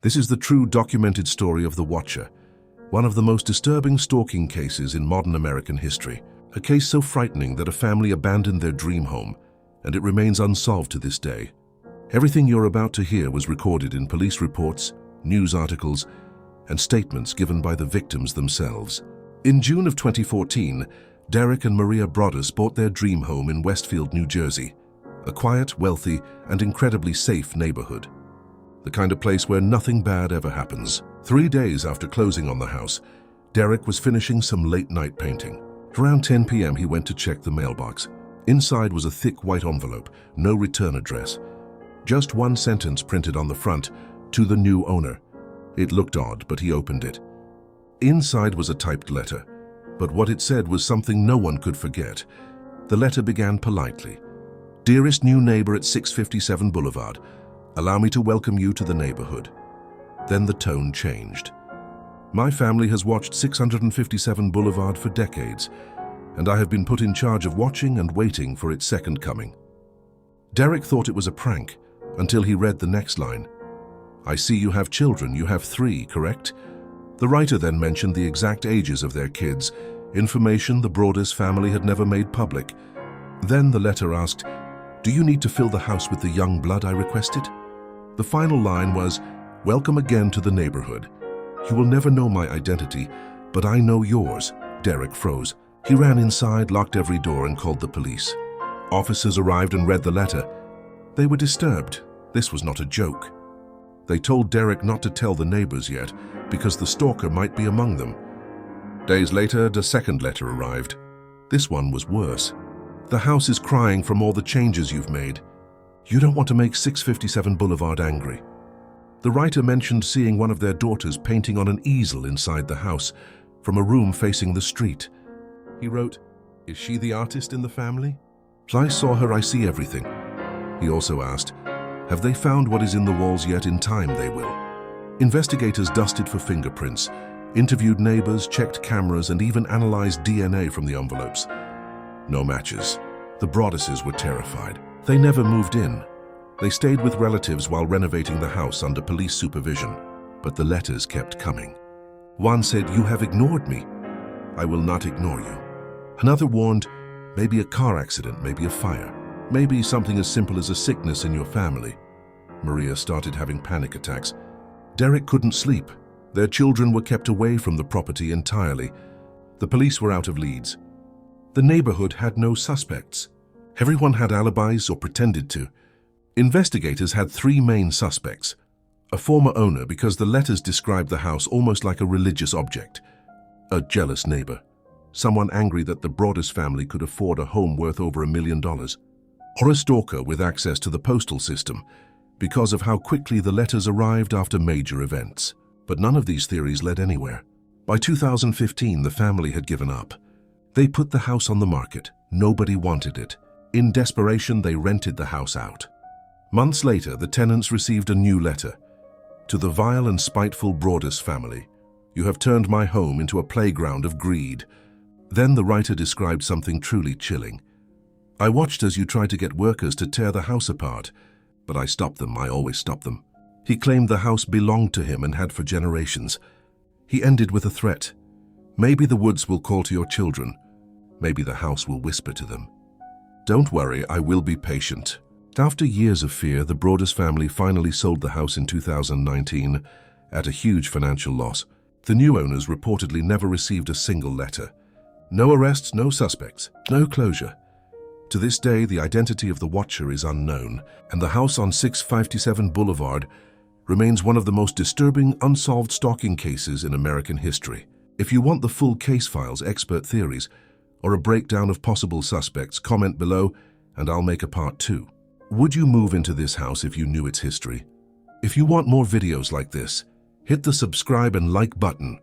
This is the true documented story of the Watcher, one of the most disturbing stalking cases in modern American history. A case so frightening that a family abandoned their dream home, and it remains unsolved to this day. Everything you're about to hear was recorded in police reports, news articles, and statements given by the victims themselves. In June of 2014, Derek and Maria Broaddus bought their dream home in Westfield, New Jersey, a quiet, wealthy, and incredibly safe neighborhood. The kind of place where nothing bad ever happens. 3 days after closing on the house, Derek was finishing some late-night painting. Around 10 p.m. he went to check the mailbox. Inside was a thick white envelope, no return address. Just one sentence printed on the front, "To the new owner." It looked odd, but he opened it. Inside was a typed letter, but what it said was something no one could forget. The letter began politely. "Dearest new neighbor at 657 Boulevard, allow me to welcome you to the neighborhood." Then the tone changed. "My family has watched 657 Boulevard for decades, and I have been put in charge of watching and waiting for its second coming." Derek thought it was a prank until he read the next line. "I see you have children. You have 3, correct?" The writer then mentioned the exact ages of their kids, information the Broaddus family had never made public. Then the letter asked, "Do you need to fill the house with the young blood I requested?" The final line was, "Welcome again to the neighborhood. You will never know my identity, but I know yours." Derek froze. He ran inside, locked every door, and called the police. Officers arrived and read the letter. They were disturbed. This was not a joke. They told Derek not to tell the neighbors yet, because the stalker might be among them. Days later, the second letter arrived. This one was worse. "The house is crying from all the changes you've made. You don't want to make 657 Boulevard angry." The writer mentioned seeing one of their daughters painting on an easel inside the house, from a room facing the street. He wrote, "Is she the artist in the family?" "I saw her, I see everything." He also asked, "Have they found what is in the walls yet? In time they will." Investigators dusted for fingerprints, interviewed neighbors, checked cameras, and even analyzed DNA from the envelopes. No matches. The Broadduses were terrified. They never moved in. They stayed with relatives while renovating the house under police supervision. But the letters kept coming. One said, "You have ignored me. I will not ignore you." Another warned, "Maybe a car accident, maybe a fire. Maybe something as simple as a sickness in your family." Maria started having panic attacks. Derek couldn't sleep. Their children were kept away from the property entirely. The police were out of leads. The neighborhood had no suspects. Everyone had alibis or pretended to. Investigators had 3 main suspects. A former owner, because the letters described the house almost like a religious object. A jealous neighbor. Someone angry that the Broaddus family could afford a home worth over $1 million. Or a stalker with access to the postal system, because of how quickly the letters arrived after major events. But none of these theories led anywhere. By 2015, the family had given up. They put the house on the market. Nobody wanted it. In desperation, they rented the house out. Months later, the tenants received a new letter. "To the vile and spiteful Broaddus family, you have turned my home into a playground of greed." Then the writer described something truly chilling. "I watched as you tried to get workers to tear the house apart, but I stopped them. I always stop them." He claimed the house belonged to him and had for generations. He ended with a threat. "Maybe the woods will call to your children. Maybe the house will whisper to them. Don't worry, I will be patient." After years of fear, the Broaddus family finally sold the house in 2019 at a huge financial loss. The new owners reportedly never received a single letter. No arrests, no suspects, no closure. To this day, the identity of the Watcher is unknown, and the house on 657 Boulevard remains one of the most disturbing unsolved stalking cases in American history. If you want the full case files, expert theories, or a breakdown of possible suspects, comment below and I'll make a part 2. Would you move into this house if you knew its history? If you want more videos like this, hit the subscribe and like button.